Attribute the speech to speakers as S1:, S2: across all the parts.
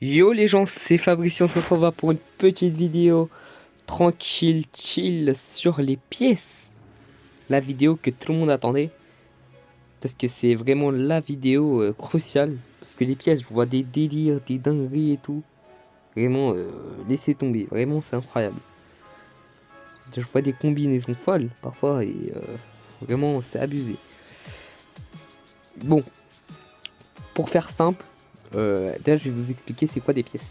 S1: Yo les gens, c'est Fabrice, on se retrouve pour une petite vidéo tranquille, chill sur les pièces. La vidéo que tout le monde attendait. Parce que c'est vraiment la vidéo cruciale. Parce que les pièces, je vois des délires, des dingueries et tout. Vraiment, laissez tomber. Vraiment, c'est incroyable. Je vois des combinaisons folles parfois et vraiment, c'est abusé. Bon, pour faire simple, déjà je vais vous expliquer c'est quoi des pièces.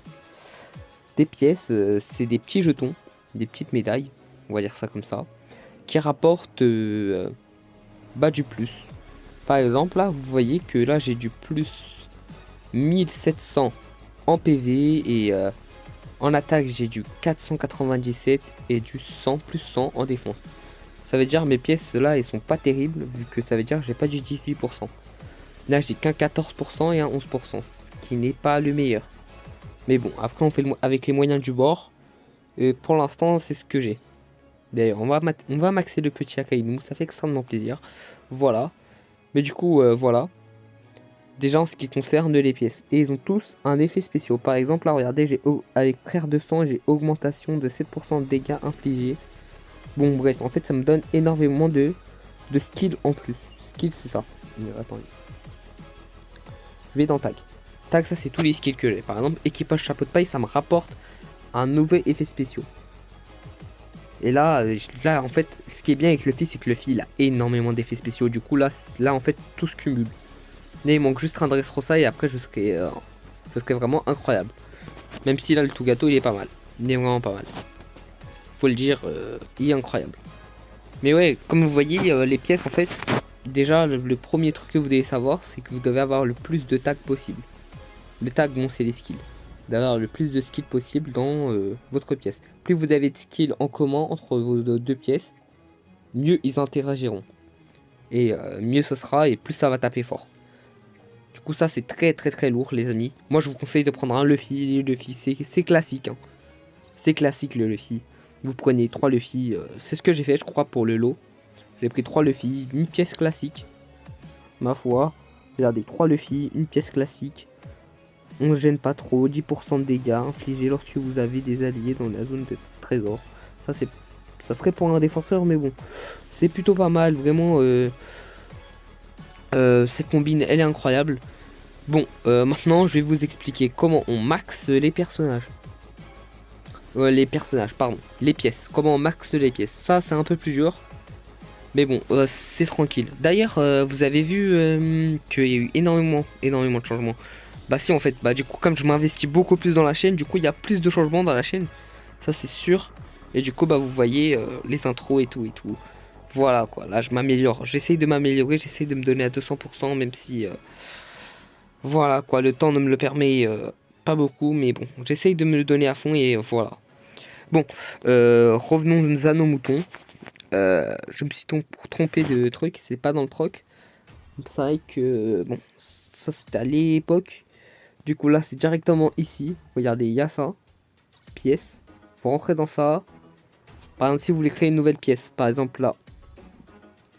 S1: Des pièces, c'est des petits jetons, des petites médailles, on va dire ça comme ça, qui rapportent du plus. Par exemple, là, vous voyez que là, j'ai du plus 1700 en PV et en attaque, j'ai du 497 et du 100 plus 100 en défense. Ça veut dire mes pièces là, elles sont pas terribles vu que ça veut dire que j'ai pas du 18%. Là, j'ai qu'un 14% et un 11%, ce qui n'est pas le meilleur. Mais bon, après on fait avec les moyens du bord. Et pour l'instant, c'est ce que j'ai. D'ailleurs, on va maxer le petit Akainu, ça fait extrêmement plaisir. Voilà. Mais du coup, voilà. Déjà en ce qui concerne les pièces. Et ils ont tous un effet spécial. Par exemple, là, regardez, avec frère de sang, j'ai augmentation de 7% de dégâts infligés. Bon, bref, en fait, ça me donne énormément de skills en plus. Skills, c'est ça. Attendez. Je vais dans tag. Tag, ça, c'est tous les skills que j'ai. Par exemple, équipage chapeau de paille, ça me rapporte un nouvel effet spécial. Et là, en fait, ce qui est bien avec Luffy, c'est que Luffy, il a énormément d'effets spéciaux. Du coup, là, en fait, tout se cumule. Mais il manque juste un Dressrosa et après, je serai vraiment incroyable. Même si là, le tout gâteau, il est pas mal. Il est vraiment pas mal. Faut le dire, il est incroyable. Mais ouais, comme vous voyez, les pièces, en fait, déjà, le premier truc que vous devez savoir, c'est que vous devez avoir le plus de tags possible. Le tag, bon, c'est les skills. D'avoir le plus de skills possible dans votre pièce. Plus vous avez de skills en commun entre vos deux pièces, mieux ils interagiront. Et mieux ce sera et plus ça va taper fort. Du coup ça c'est très lourd les amis. Moi je vous conseille de prendre un Luffy. Luffy c'est classique. Hein. C'est classique le Luffy. Vous prenez 3 Luffy. C'est ce que j'ai fait je crois pour le lot. J'ai pris 3 Luffy, une pièce classique. Ma foi. Regardez 3 Luffy, une pièce classique. On ne gêne pas trop, 10% de dégâts infligés lorsque vous avez des alliés dans la zone de trésor. Ça serait pour un défenseur, mais bon, c'est plutôt pas mal, vraiment. Cette combine, elle est incroyable. Bon, maintenant, je vais vous expliquer comment on max les personnages. Les pièces. Comment on max les pièces. Ça, c'est un peu plus dur. Mais bon, c'est tranquille. D'ailleurs, vous avez vu qu'il y a eu énormément de changements. Bah si en fait, bah du coup comme je m'investis beaucoup plus dans la chaîne, du coup il y a plus de changements dans la chaîne. Ça c'est sûr. Et du coup bah vous voyez les intros et tout. Voilà quoi, là je m'améliore. J'essaye de m'améliorer, j'essaye de me donner à 200% même si... voilà quoi, le temps ne me le permet pas beaucoup. Mais bon, j'essaye de me le donner à fond et voilà. Bon, revenons à nos moutons. Je me suis trompé de truc, c'est pas dans le troc. C'est vrai que bon, ça c'était à l'époque. Du coup là c'est directement ici. Regardez, il y a ça. Pièce. Faut rentrer dans ça. Par exemple si vous voulez créer une nouvelle pièce. Par exemple là.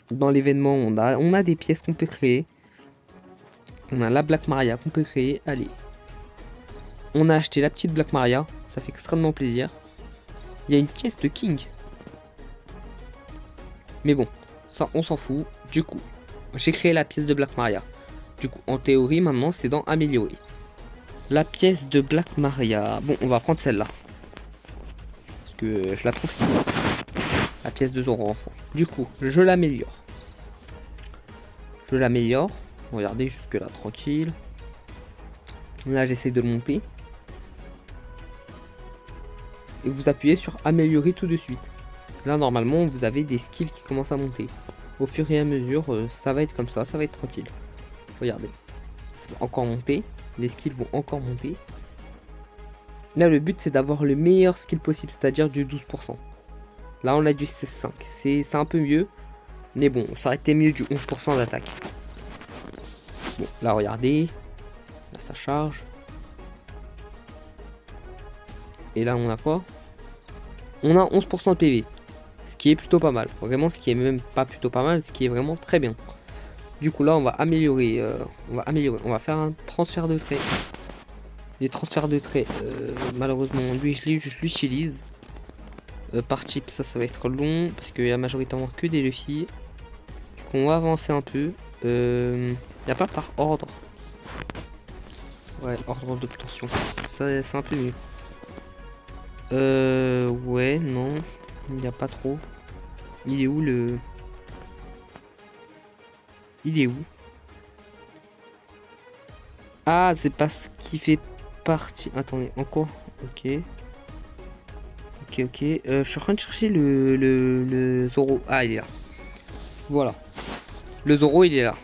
S1: Dans l'événement on a des pièces qu'on peut créer. On a la Black Maria qu'on peut créer. Allez. On a acheté la petite Black Maria. Ça fait extrêmement plaisir. Il y a une pièce de King. Mais bon. Ça on s'en fout. Du coup. J'ai créé la pièce de Black Maria. Du coup en théorie maintenant c'est dans améliorer. La pièce de Black Maria. Bon, on va prendre celle-là. Parce que je la trouve stylée. La pièce de Zoro enfant. Du coup, je l'améliore. Regardez, jusque là, tranquille. Là, j'essaie de le monter. Et vous appuyez sur améliorer tout de suite. Là, normalement, vous avez des skills qui commencent à monter. Au fur et à mesure, ça va être comme ça va être tranquille. Regardez. Ça va encore monter. Les skills vont encore monter. Là le but c'est d'avoir le meilleur skill possible, c'est-à-dire du 12%. Là on a du 16,5. C'est un peu mieux. Mais bon, ça aurait été mieux du 11% d'attaque. Bon, là regardez. Là ça charge. Et là on a quoi? On a 11% de PV. Ce qui est plutôt pas mal. Vraiment ce qui est même pas plutôt pas mal, ce qui est vraiment très bien. Du coup là on va améliorer. On va faire un transfert de trait. Les transferts de traits, malheureusement, lui, je l'utilise. Par type, ça va être long parce qu'il y a majoritairement que des Luffy. On va avancer un peu. Y a pas par ordre. Ouais, ordre d'obtention. Ça, c'est un peu mieux. Ouais, non. Il n'y a pas trop. Il est où le... Il est où? Ah, c'est parce qu'il fait partie... Attendez, encore. Ok. Ok. Je suis en train de chercher le Zoro. Ah, il est là. Voilà. Le Zoro, il est là.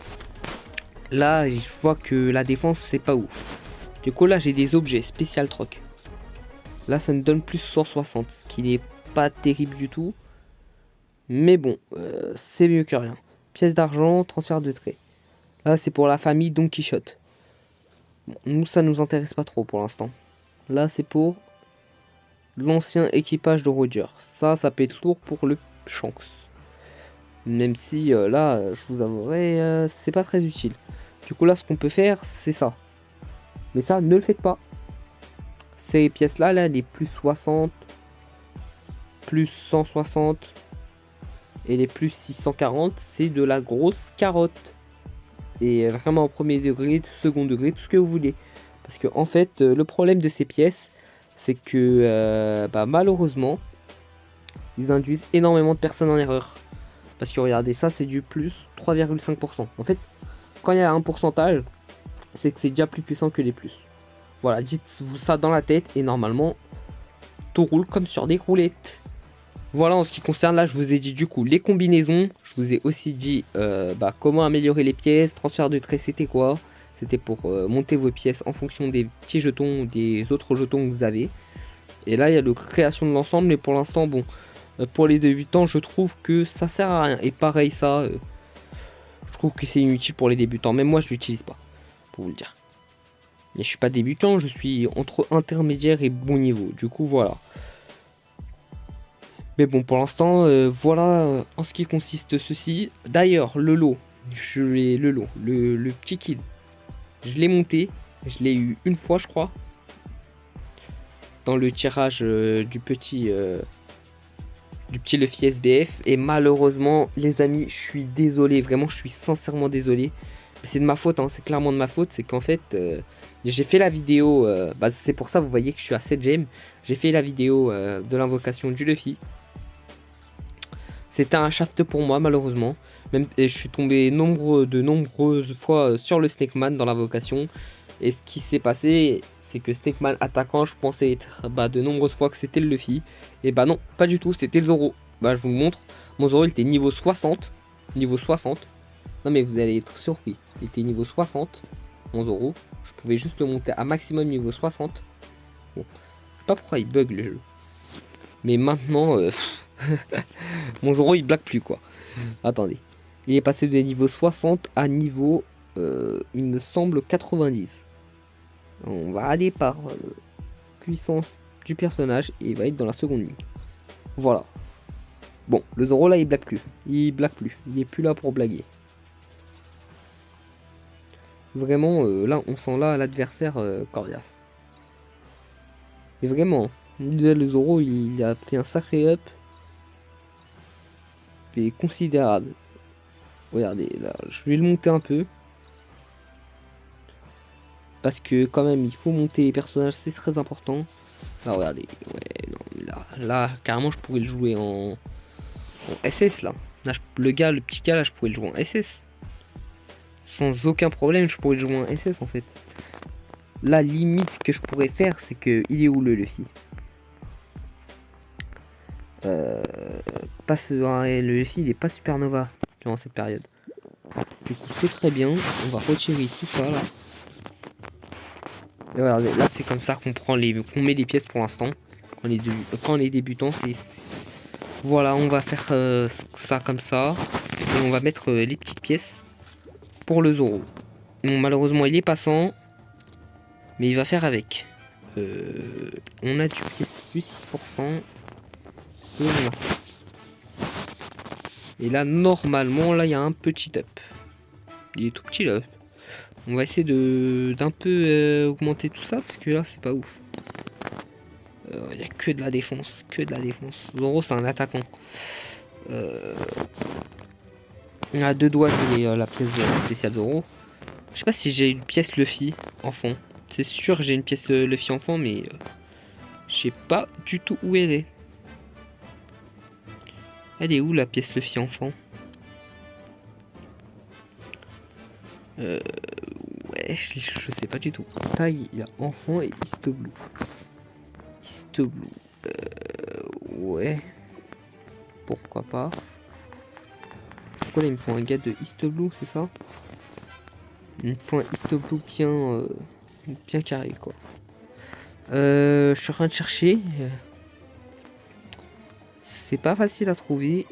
S1: Là, je vois que la défense, c'est pas ouf. Du coup, là, j'ai des objets spécial troc. Là, ça me donne plus 160, ce qui n'est pas terrible du tout. Mais bon, c'est mieux que rien. Pièce d'argent, transfert de trait. Là, c'est pour la famille Don Quichotte. Bon, nous, ça nous intéresse pas trop pour l'instant. Là, c'est pour l'ancien équipage de Roger. Ça peut être lourd pour le Shanks. Même si, là, je vous avouerai, c'est pas très utile. Du coup, là, ce qu'on peut faire, c'est ça. Mais ça, ne le faites pas. Ces pièces-là, là, les plus 60, plus 160 et les plus 640, c'est de la grosse carotte. Et vraiment au premier degré, second degré, tout ce que vous voulez. Parce que en fait, le problème de ces pièces, c'est que malheureusement, ils induisent énormément de personnes en erreur. Parce que regardez, ça c'est du plus 3,5%. En fait, quand il y a un pourcentage, c'est que c'est déjà plus puissant que les plus. Voilà, dites-vous ça dans la tête et normalement, tout roule comme sur des roulettes. Voilà en ce qui concerne, là je vous ai dit du coup les combinaisons, je vous ai aussi dit comment améliorer les pièces, transfert de traits c'était quoi, c'était pour monter vos pièces en fonction des petits jetons ou des autres jetons que vous avez. Et là il y a le création de l'ensemble, mais pour l'instant bon, pour les débutants je trouve que ça sert à rien. Et pareil ça, je trouve que c'est inutile pour les débutants, même moi je l'utilise pas, pour vous le dire. Mais je suis pas débutant, je suis entre intermédiaire et bon niveau, du coup voilà. Mais bon, pour l'instant, voilà en ce qui consiste ceci. D'ailleurs, le lot, le petit kill, je l'ai monté. Je l'ai eu une fois, je crois. Dans le tirage du petit Luffy SBF. Et malheureusement, les amis, je suis désolé. Vraiment, je suis sincèrement désolé. C'est de ma faute, hein, c'est clairement de ma faute. C'est qu'en fait, j'ai fait la vidéo. C'est pour ça, vous voyez que je suis à 7 gemmes. J'ai fait la vidéo de l'invocation du Luffy. C'était un shaft pour moi malheureusement. Même, et je suis tombé de nombreuses fois sur le Snakeman dans l'invocation. Et ce qui s'est passé, c'est que Snakeman attaquant, je pensais être de nombreuses fois que c'était le Luffy. Et non, pas du tout, c'était Zoro. Je vous montre. Mon Zoro il était niveau 60. Niveau 60. Non mais vous allez être surpris. Il était niveau 60. Mon Zoro. Je pouvais juste le monter à maximum niveau 60. Bon. Je sais pas pourquoi il bug le jeu. Mais maintenant... mon Zoro il blague plus quoi. Attendez. Il est passé de niveau 60 à niveau il me semble 90. On va aller par puissance du personnage et il va être dans la seconde ligne. Voilà. Bon, le Zoro là il blague plus. Il blague plus. Il est plus là pour blaguer. Vraiment là on sent là l'adversaire coriace. Mais vraiment, le Zoro il a pris un sacré up. Considérable. Regardez, là, je vais le monter un peu. Parce que quand même, il faut monter les personnages, c'est très important. Là, regardez. Ouais, non, là, carrément, je pourrais le jouer en SS, là. Le petit gars, là, je pourrais le jouer en SS. Sans aucun problème, je pourrais le jouer en SS, en fait. La limite que je pourrais faire, c'est que... Il est où, le Luffy? Le Luffy il est pas supernova durant cette période. Du coup c'est très bien. On va retirer tout ça là. Et regardez, là c'est comme ça qu'on met les pièces pour l'instant. Quand les débutants c'est... Voilà, on va faire ça comme ça. Et on va mettre les petites pièces pour le Zoro. Bon, malheureusement il est passant. Mais il va faire avec. On a du 6%. Et on a ça. Et là, normalement, là, il y a un petit up. Il est tout petit, là. On va essayer d'un peu augmenter tout ça, parce que là, c'est pas ouf. Il y a que de la défense, que de la défense. Zoro, c'est un attaquant. On a deux doigts et la pièce spéciale Zoro. Je sais pas si j'ai une pièce Luffy enfant. C'est sûr j'ai une pièce Luffy enfant, mais je sais pas du tout où elle est. Elle est où la pièce Luffy enfant? Ouais, je sais pas du tout. Taille, il y a enfant et Histoblue. Histoblue. Ouais. Pourquoi pas. Pourquoi là il me faut un gars de Histoblue, c'est ça? Il me faut un Histoblue bien carré quoi. Je suis en train de chercher. C'est pas facile à trouver.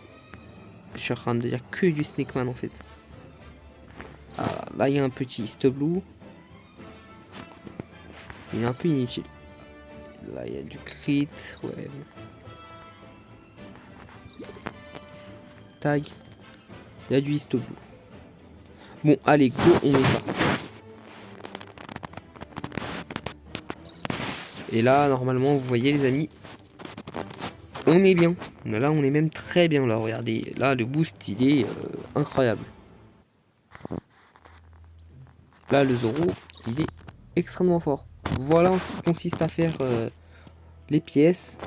S1: Je suis en train de dire que du Snakeman en fait. Ah, là il y a un petit Histoblue. Il est un peu inutile. Là il y a du crit. Ouais. Tag. Il y a du Histoblue. Bon allez go, on met ça. Et là normalement vous voyez les amis, on est bien. Là on est même très bien là, regardez. Là le boost il est incroyable. Là le Zoro il est extrêmement fort. Voilà en ce qui consiste à faire les pièces.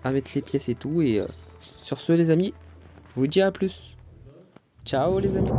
S1: À mettre les pièces et tout. Et sur ce les amis, je vous dis à plus. Ciao les amis.